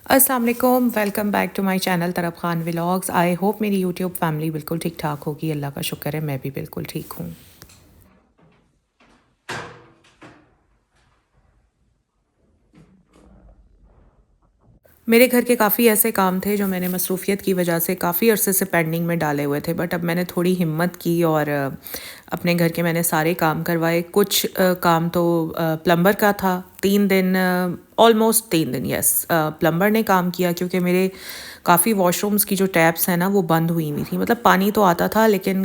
السلام علیکم، welcome back to my channel Tarab Khan vlogs. I hope میری یوٹیوب فیملی بالکل ٹھیک ٹھاک ہوگی، اللہ کا شکر ہے میں بھی بالکل ٹھیک ہوں۔ میرے گھر کے کافی ایسے کام تھے جو میں نے مصروفیت کی وجہ سے کافی عرصے سے پینڈنگ میں ڈالے ہوئے تھے، بٹ اب میں نے تھوڑی ہمت کی اور اپنے گھر کے میں نے سارے کام کروائے۔ کچھ کام تو پلمبر کا تھا، 3 دن آلموسٹ 3 دن یس پلمبر نے کام کیا، کیونکہ میرے کافی واش رومس کی جو ٹیپس ہیں نا وہ بند ہوئی ہوئی تھیں، مطلب پانی تو آتا تھا لیکن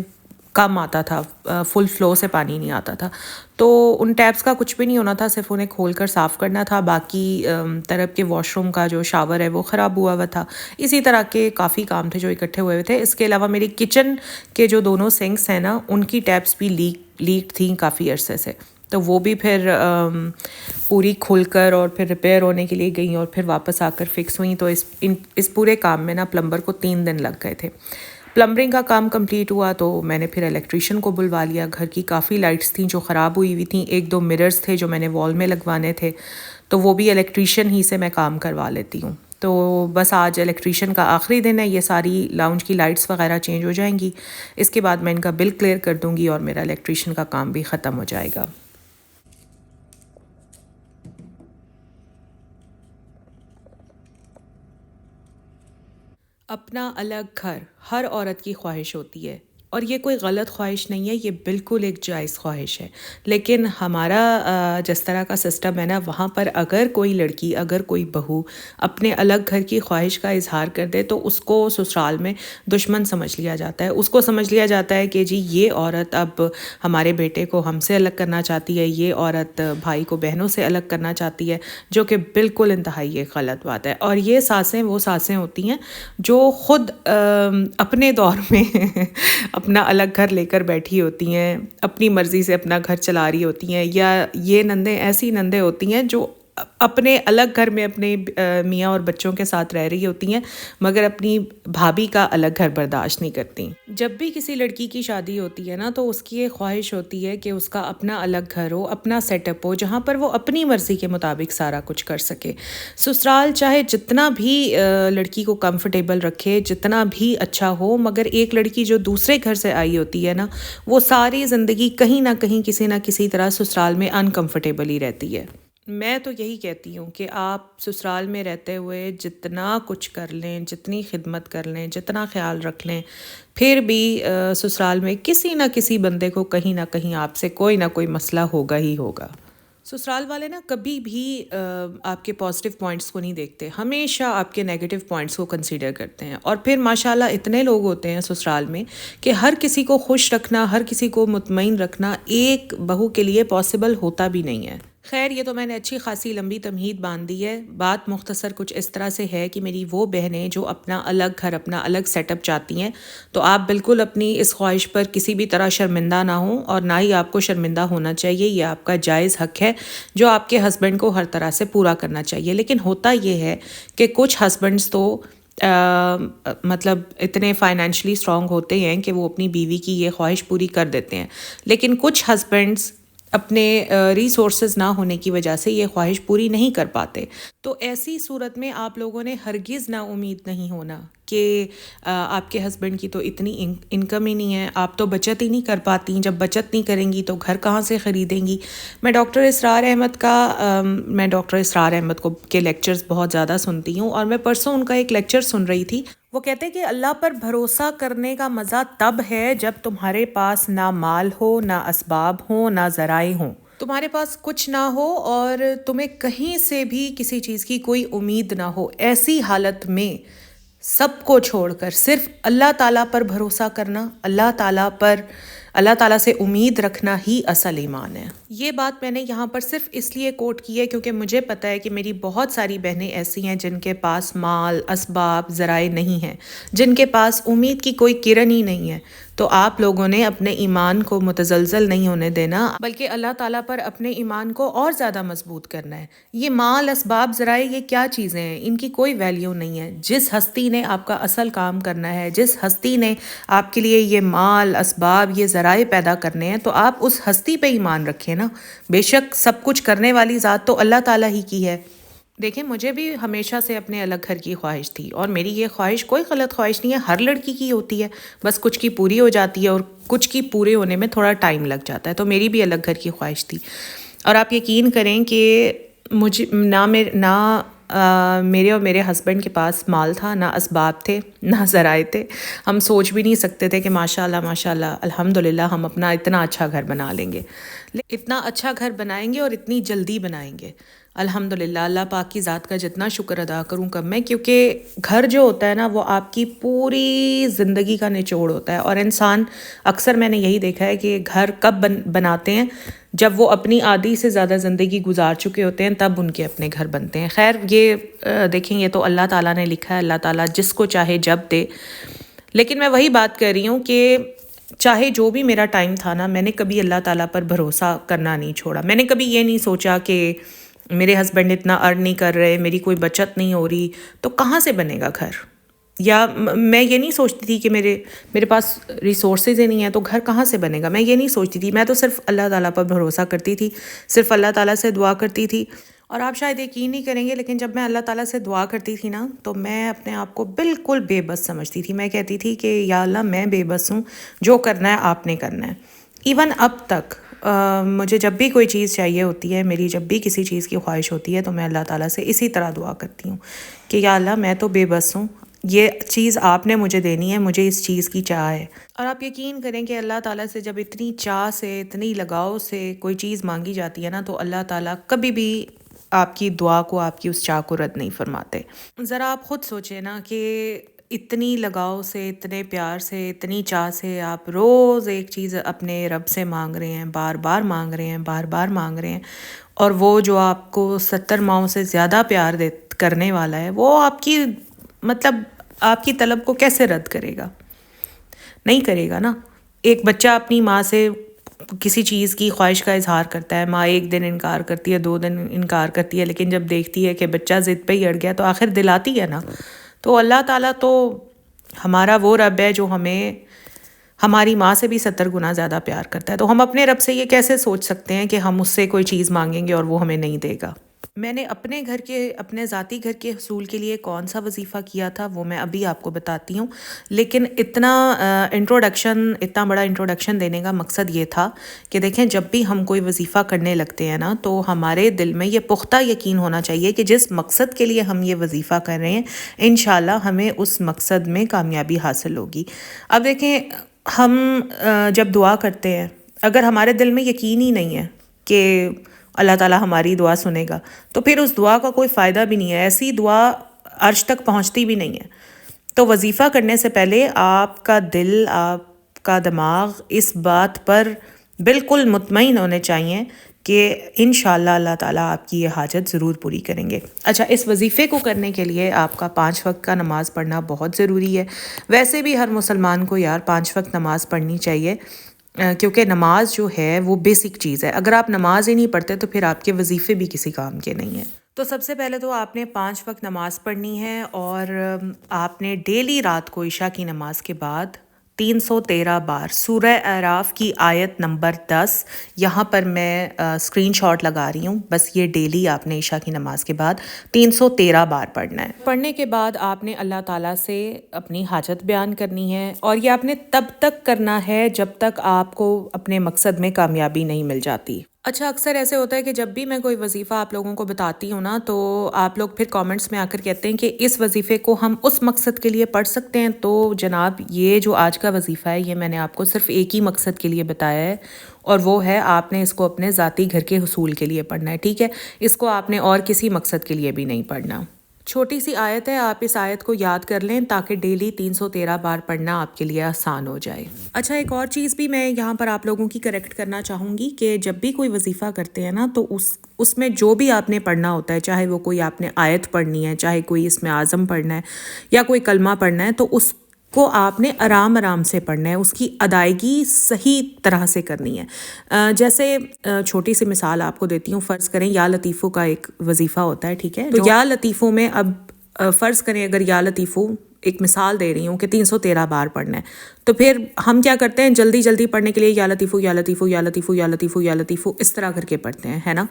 کم آتا تھا، فل فلو سے پانی نہیں آتا تھا، تو ان ٹیپس کا کچھ بھی نہیں ہونا تھا، صرف انہیں کھول کر صاف کرنا تھا۔ باقی طرف کے واش روم کا جو شاور ہے وہ خراب ہوا ہوا تھا۔ اسی طرح کے کافی کام تھے جو اکٹھے ہوئے تھے۔ اس کے علاوہ میری کچن کے جو دونوں سنکس ہیں نا ان کی ٹیپس بھی لیک تھیں کافی عرصے سے، تو وہ بھی پھر پوری کھل کر اور پھر ریپیئر ہونے کے لیے گئیں اور پھر واپس آ کر فکس ہوئیں، تو اس پورے کام میں نا پلمبر کو 3 دن لگ گئے تھے۔ پلمبرنگ کا کام کمپلیٹ ہوا تو میں نے پھر الیکٹریشین کو بلوا لیا۔ گھر کی کافی لائٹس تھیں جو خراب ہوئی ہوئی تھیں، 1-2 مررز تھے جو میں نے وال میں لگوانے تھے، تو وہ بھی الیکٹریشین ہی سے میں کام کروا لیتی ہوں۔ تو بس آج الیکٹریشین کا آخری دن ہے، یہ ساری لاؤنج کی لائٹس وغیرہ چینج ہو جائیں گی، اس کے بعد میں ان کا بل کلیئر کر دوں گی اور میرا الیکٹریشین کا کام بھی ختم ہو جائے گا۔ اپنا الگ گھر ہر عورت کی خواہش ہوتی ہے، اور یہ کوئی غلط خواہش نہیں ہے، یہ بالکل ایک جائز خواہش ہے۔ لیکن ہمارا جس طرح کا سسٹم ہے نا، وہاں پر اگر کوئی لڑکی، اگر کوئی بہو اپنے الگ گھر کی خواہش کا اظہار کر دے تو اس کو سسرال میں دشمن سمجھ لیا جاتا ہے، اس کو سمجھ لیا جاتا ہے کہ جی یہ عورت اب ہمارے بیٹے کو ہم سے الگ کرنا چاہتی ہے، یہ عورت بھائی کو بہنوں سے الگ کرنا چاہتی ہے، جو کہ بالکل انتہائی ایک غلط بات ہے۔ اور یہ ساسیں وہ ساسیں ہوتی ہیں جو خود اپنے دور میں اپنا الگ گھر لے کر بیٹھی ہوتی ہیں، اپنی مرضی سے اپنا گھر چلا رہی ہوتی ہیں، یا یہ نندیں ایسی نندیں ہوتی ہیں جو اپنے الگ گھر میں اپنے میاں اور بچوں کے ساتھ رہ رہی ہوتی ہیں، مگر اپنی بھابھی کا الگ گھر برداشت نہیں کرتی۔ جب بھی کسی لڑکی کی شادی ہوتی ہے نا تو اس کی یہ خواہش ہوتی ہے کہ اس کا اپنا الگ گھر ہو، اپنا سیٹ اپ ہو، جہاں پر وہ اپنی مرضی کے مطابق سارا کچھ کر سکے۔ سسرال چاہے جتنا بھی لڑکی کو کمفرٹیبل رکھے، جتنا بھی اچھا ہو، مگر ایک لڑکی جو دوسرے گھر سے آئی ہوتی ہے نا، وہ ساری زندگی کہیں نہ کہیں کسی نہ کسی طرح سسرال میں انکمفرٹیبل ہی رہتی ہے۔ میں تو یہی کہتی ہوں کہ آپ سسرال میں رہتے ہوئے جتنا کچھ کر لیں، جتنی خدمت کر لیں، جتنا خیال رکھ لیں، پھر بھی سسرال میں کسی نہ کسی بندے کو کہیں نہ کہیں آپ سے کوئی نہ کوئی مسئلہ ہوگا ہی ہوگا۔ سسرال والے نا کبھی بھی آپ کے پازیٹیو پوائنٹس کو نہیں دیکھتے، ہمیشہ آپ کے نیگیٹیو پوائنٹس کو کنسیڈر کرتے ہیں، اور پھر ماشاءاللہ اتنے لوگ ہوتے ہیں سسرال میں کہ ہر کسی کو خوش رکھنا، ہر کسی کو مطمئن رکھنا ایک بہو کے لیے پاسبل ہوتا بھی نہیں ہے۔ خیر، یہ تو میں نے اچھی خاصی لمبی تمہید باندھ دی ہے۔ بات مختصر کچھ اس طرح سے ہے کہ میری وہ بہنیں جو اپنا الگ گھر، اپنا الگ سیٹ اپ چاہتی ہیں، تو آپ بالکل اپنی اس خواہش پر کسی بھی طرح شرمندہ نہ ہوں، اور نہ ہی آپ کو شرمندہ ہونا چاہیے، یہ آپ کا جائز حق ہے جو آپ کے ہسبینڈ کو ہر طرح سے پورا کرنا چاہیے۔ لیکن ہوتا یہ ہے کہ کچھ ہسبینڈس تو مطلب اتنے فائنینشلی اسٹرانگ ہوتے ہیں کہ وہ اپنی بیوی کی یہ خواہش پوری کر دیتے ہیں، لیکن کچھ ہسبینڈس اپنے ریسورسز نہ ہونے کی وجہ سے یہ خواہش پوری نہیں کر پاتے۔ تو ایسی صورت میں آپ لوگوں نے ہرگز نا امید نہیں ہونا کہ آپ کے ہسبینڈ کی تو اتنی انکم ہی نہیں ہے، آپ تو بچت ہی نہیں کر پاتی، جب بچت نہیں کریں گی تو گھر کہاں سے خریدیں گی۔ میں ڈاکٹر اسرار احمد کو کے لیکچرز بہت زیادہ سنتی ہوں، اور میں پرسوں ان کا ایک لیکچر سن رہی تھی۔ وہ کہتے ہیں کہ اللہ پر بھروسہ کرنے کا مزہ تب ہے جب تمہارے پاس نہ مال ہو، نہ اسباب ہوں، نہ ذرائع ہوں، تمہارے پاس کچھ نہ ہو اور تمہیں کہیں سے بھی کسی چیز کی کوئی امید نہ ہو۔ ایسی حالت میں سب کو چھوڑ کر صرف اللہ تعالیٰ پر بھروسہ کرنا، اللہ تعالیٰ سے امید رکھنا ہی اصل ایمان ہے۔ یہ بات میں نے یہاں پر صرف اس لیے کوٹ کی ہے کیونکہ مجھے پتہ ہے کہ میری بہت ساری بہنیں ایسی ہیں جن کے پاس مال، اسباب، ذرائع نہیں ہیں، جن کے پاس امید کی کوئی کرن ہی نہیں ہے۔ تو آپ لوگوں نے اپنے ایمان کو متزلزل نہیں ہونے دینا، بلکہ اللہ تعالیٰ پر اپنے ایمان کو اور زیادہ مضبوط کرنا ہے۔ یہ مال، اسباب، ذرائع، یہ کیا چیزیں ہیں؟ ان کی کوئی ویلیو نہیں ہے۔ جس ہستی نے آپ کا اصل کام کرنا ہے، جس ہستی نے آپ کے لیے یہ مال، اسباب، یہ ذرائع پیدا کرنے ہیں، تو آپ اس ہستی پہ ایمان رکھیں نا۔ بے شک سب کچھ کرنے والی ذات تو اللہ تعالیٰ ہی کی ہے۔ دیکھیں مجھے بھی ہمیشہ سے اپنے الگ گھر کی خواہش تھی، اور میری یہ خواہش کوئی غلط خواہش نہیں ہے، ہر لڑکی کی ہوتی ہے، بس کچھ کی پوری ہو جاتی ہے اور کچھ کی پورے ہونے میں تھوڑا ٹائم لگ جاتا ہے. تو میری بھی الگ گھر کی خواہش تھی. اور آپ یقین کریں کہ مجھے نہ میرے اور میرے ہسبینڈ کے پاس مال تھا، نہ اسباب تھے، نہ ذرائع تھے. ہم سوچ بھی نہیں سکتے تھے کہ ماشاء اللہ الحمد للہ ہم اپنا اتنا اچھا گھر بنا لیں گے. اتنا اچھا گھر بنائیں گے اور اتنی جلدی بنائیں گے. الحمد للہ اللہ پاک کی ذات کا جتنا شکر ادا کروں کم میں، کیونکہ گھر جو ہوتا ہے نا وہ آپ کی پوری زندگی کا نچوڑ ہوتا ہے. اور انسان اکثر میں نے یہی دیکھا ہے کہ گھر کب بناتے ہیں جب وہ اپنی آدھی سے زیادہ زندگی گزار چکے ہوتے ہیں، تب ان کے اپنے گھر بنتے ہیں. خیر یہ دیکھیں یہ تو اللہ تعالیٰ نے لکھا ہے، اللہ تعالیٰ جس کو چاہے جب دے. لیکن میں وہی بات کر رہی ہوں کہ چاہے جو بھی میرا ٹائم تھا نا، میں نے کبھی اللہ تعالیٰ پر بھروسہ کرنا نہیں چھوڑا. میں نے کبھی یہ نہیں سوچا کہ میرے ہسبینڈ اتنا ارن نہیں کر رہے، میری کوئی بچت نہیں ہو رہی، تو کہاں سے بنے گا گھر. یا میں یہ نہیں سوچتی تھی کہ میرے پاس ریسورسز ہی نہیں ہیں تو گھر کہاں سے بنے گا. میں یہ نہیں سوچتی تھی. میں تو صرف اللہ تعالیٰ پر بھروسہ کرتی تھی، صرف اللہ تعالیٰ سے دعا کرتی تھی. اور آپ شاید یقین نہیں کریں گے، لیکن جب میں اللہ تعالیٰ سے دعا کرتی تھی نا تو میں اپنے آپ کو بالکل بے بس سمجھتی تھی. میں کہتی تھی کہ یا اللہ میں بے بس ہوں، جو کرنا ہے آپ نے کرنا ہے. ایون اب تک مجھے جب بھی کوئی چیز چاہیے ہوتی ہے، میری جب بھی کسی چیز کی خواہش ہوتی ہے، تو میں اللہ تعالیٰ سے اسی طرح دعا کرتی ہوں کہ یا اللہ میں تو بے بس ہوں، یہ چیز آپ نے مجھے دینی ہے، مجھے اس چیز کی چاہ ہے. اور آپ یقین کریں کہ اللہ تعالیٰ سے جب اتنی چاہ سے، اتنی لگاؤ سے کوئی چیز مانگی جاتی ہے نا، تو اللہ تعالیٰ کبھی بھی آپ کی دعا کو، آپ کی اس چاہ کو رد نہیں فرماتے. ذرا آپ خود سوچیں نا کہ اتنی لگاؤ سے، اتنے پیار سے، اتنی چاہ سے آپ روز ایک چیز اپنے رب سے مانگ رہے ہیں، بار بار مانگ رہے ہیں، بار بار مانگ رہے ہیں، اور وہ جو آپ کو 70 ماؤں سے زیادہ پیار کرنے والا ہے، وہ آپ کی آپ کی طلب کو کیسے رد کرے گا؟ نہیں کرے گا نا. ایک بچہ اپنی ماں سے کسی چیز کی خواہش کا اظہار کرتا ہے، ماں ایک دن انکار کرتی ہے، 2 دن انکار کرتی ہے، لیکن جب دیکھتی ہے کہ بچہ ضد پہ ہی اڑ گیا تو آخر دلاتی ہے نا. تو اللہ تعالیٰ تو ہمارا وہ رب ہے جو ہمیں ہماری ماں سے بھی 70 گنا زیادہ پیار کرتا ہے. تو ہم اپنے رب سے یہ کیسے سوچ سکتے ہیں کہ ہم اس سے کوئی چیز مانگیں گے اور وہ ہمیں نہیں دے گا. میں نے اپنے ذاتی گھر کے حصول کے لیے کون سا وظیفہ کیا تھا وہ میں ابھی آپ کو بتاتی ہوں. لیکن اتنا بڑا انٹروڈکشن دینے کا مقصد یہ تھا کہ دیکھیں جب بھی ہم کوئی وظیفہ کرنے لگتے ہیں نا، تو ہمارے دل میں یہ پختہ یقین ہونا چاہیے کہ جس مقصد کے لیے ہم یہ وظیفہ کر رہے ہیں انشاءاللہ ہمیں اس مقصد میں کامیابی حاصل ہوگی. اب دیکھیں ہم جب دعا کرتے ہیں، اگر ہمارے دل میں یقین ہی نہیں ہے کہ اللہ تعالیٰ ہماری دعا سنے گا، تو پھر اس دعا کا کوئی فائدہ بھی نہیں ہے. ایسی دعا عرش تک پہنچتی بھی نہیں ہے. تو وظیفہ کرنے سے پہلے آپ کا دل، آپ کا دماغ اس بات پر بالکل مطمئن ہونے چاہیے کہ انشاءاللہ اللہ تعالیٰ آپ کی یہ حاجت ضرور پوری کریں گے. اچھا، اس وظیفے کو کرنے کے لیے آپ کا 5 وقت کا نماز پڑھنا بہت ضروری ہے. ویسے بھی ہر مسلمان کو 5 وقت نماز پڑھنی چاہیے، کیونکہ نماز جو ہے وہ بیسک چیز ہے. اگر آپ نماز ہی نہیں پڑھتے تو پھر آپ کے وظیفے بھی کسی کام کے نہیں ہیں. تو سب سے پہلے تو آپ نے 5 وقت نماز پڑھنی ہے، اور آپ نے ڈیلی رات کو عشاء کی نماز کے بعد 313 بار سورہ اعراف کی آیت نمبر 10، یہاں پر میں اسکرین شاٹ لگا رہی ہوں، بس یہ ڈیلی آپ نے عشاء کی نماز کے بعد 313 بار پڑھنا ہے. پڑھنے کے بعد آپ نے اللہ تعالیٰ سے اپنی حاجت بیان کرنی ہے، اور یہ آپ نے تب تک کرنا ہے جب تک آپ کو اپنے مقصد میں کامیابی نہیں مل جاتی. اچھا، اکثر ایسے ہوتا ہے کہ جب بھی میں کوئی وظیفہ آپ لوگوں کو بتاتی ہوں نا، تو آپ لوگ پھر کامنٹس میں آ کر کہتے ہیں کہ اس وظیفے کو ہم اس مقصد کے لیے پڑھ سکتے ہیں. تو جناب یہ جو آج کا وظیفہ ہے، یہ میں نے آپ کو صرف ایک ہی مقصد کے لیے بتایا ہے، اور وہ ہے آپ نے اس کو اپنے ذاتی گھر کے حصول کے لیے پڑھنا ہے. ٹھیک ہے، اس کو آپ نے اور کسی مقصد کے لیے بھی نہیں پڑھنا. چھوٹی سی آیت ہے، آپ اس آیت کو یاد کر لیں تاکہ ڈیلی 313 بار پڑھنا آپ کے لیے آسان ہو جائے. اچھا، ایک اور چیز بھی میں یہاں پر آپ لوگوں کی کریکٹ کرنا چاہوں گی کہ جب بھی کوئی وظیفہ کرتے ہیں نا، تو اس میں جو بھی آپ نے پڑھنا ہوتا ہے، چاہے وہ کوئی آپ نے آیت پڑھنی ہے، چاہے کوئی اس میں اعظم پڑھنا ہے یا کوئی کلمہ پڑھنا ہے، تو اس کو آپ نے آرام سے پڑھنا ہے، اس کی ادائیگی صحیح طرح سے کرنی ہے. جیسے چھوٹی سی مثال آپ کو دیتی ہوں. فرض کریں یا لطیفوں کا ایک وظیفہ ہوتا ہے، ٹھیک ہے، تو یا لطیفوں میں اب فرض کریں اگر یا لطیفوں ایک مثال دے رہی ہوں کہ 313 بار پڑھنا ہے، تو پھر ہم کیا کرتے ہیں جلدی جلدی پڑھنے کے لیے یا لطیفو یا لطیفو یا لطیفو یا لطیفو یا لطیفو اس طرح کر کے پڑھتے ہیں، ہے نا،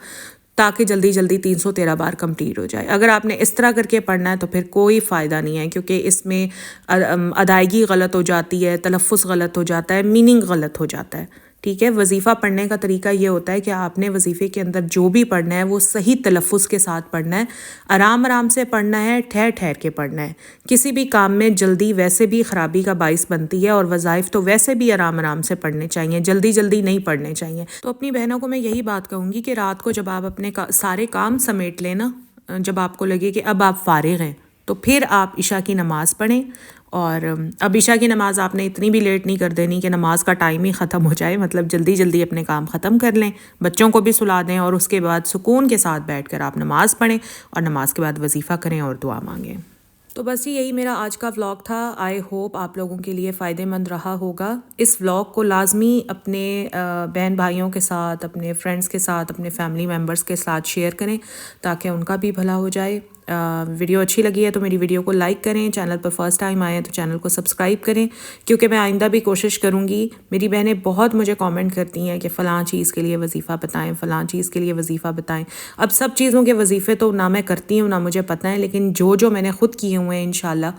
تاکہ جلدی جلدی 313 بار کمپلیٹ ہو جائے۔ اگر آپ نے اس طرح کر کے پڑھنا ہے تو پھر کوئی فائدہ نہیں ہے، کیونکہ اس میں ادائیگی غلط ہو جاتی ہے، تلفظ غلط ہو جاتا ہے، میننگ غلط ہو جاتا ہے، ٹھیک ہے۔ وظیفہ پڑھنے کا طریقہ یہ ہوتا ہے کہ آپ نے وظیفے کے اندر جو بھی پڑھنا ہے وہ صحیح تلفظ کے ساتھ پڑھنا ہے، آرام آرام سے پڑھنا ہے، ٹھہر ٹھہر کے پڑھنا ہے۔ کسی بھی کام میں جلدی ویسے بھی خرابی کا باعث بنتی ہے، اور وظائف تو ویسے بھی آرام آرام سے پڑھنے چاہیے، جلدی جلدی نہیں پڑھنے چاہیے۔ تو اپنی بہنوں کو میں یہی بات کہوں گی کہ رات کو جب آپ اپنے سارے کام سمیٹ لیں نا، جب آپ کو لگے کہ اب آپ فارغ ہیں، تو پھر آپ عشاء کی نماز پڑھیں۔ اور اب عشاء کی نماز آپ نے اتنی بھی لیٹ نہیں کر دینی کہ نماز کا ٹائم ہی ختم ہو جائے، مطلب جلدی جلدی اپنے کام ختم کر لیں، بچوں کو بھی سلا دیں، اور اس کے بعد سکون کے ساتھ بیٹھ کر آپ نماز پڑھیں، اور نماز کے بعد وظیفہ کریں اور دعا مانگیں۔ تو بس یہی میرا آج کا ولاگ تھا۔ آئی ہوپ آپ لوگوں کے لیے فائدہ مند رہا ہوگا۔ اس ولاگ کو لازمی اپنے بہن بھائیوں کے ساتھ، اپنے فرینڈس کے ساتھ، اپنے فیملی ممبرس کے ساتھ شیئر کریں تاکہ ان کا بھی بھلا ہو جائے۔ ویڈیو اچھی لگی ہے تو میری ویڈیو کو لائک کریں، چینل پر فرسٹ ٹائم آئے ہیں تو چینل کو سبسکرائب کریں، کیونکہ میں آئندہ بھی کوشش کروں گی۔ میری بہنیں بہت مجھے کامنٹ کرتی ہیں کہ فلاں چیز کے لیے وظیفہ بتائیں، فلاں چیز کے لیے وظیفہ بتائیں۔ اب سب چیزوں کے وظیفے تو نہ میں کرتی ہوں نہ مجھے پتہ ہے، لیکن جو میں نے خود کیے ہوئے ہیں انشاءاللہ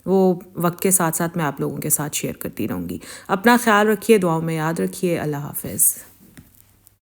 وہ وقت کے ساتھ ساتھ میں آپ لوگوں کے ساتھ شیئر کرتی رہوں گی۔ اپنا خیال رکھیے، دعاؤں میں یاد رکھیے۔ اللہ حافظ۔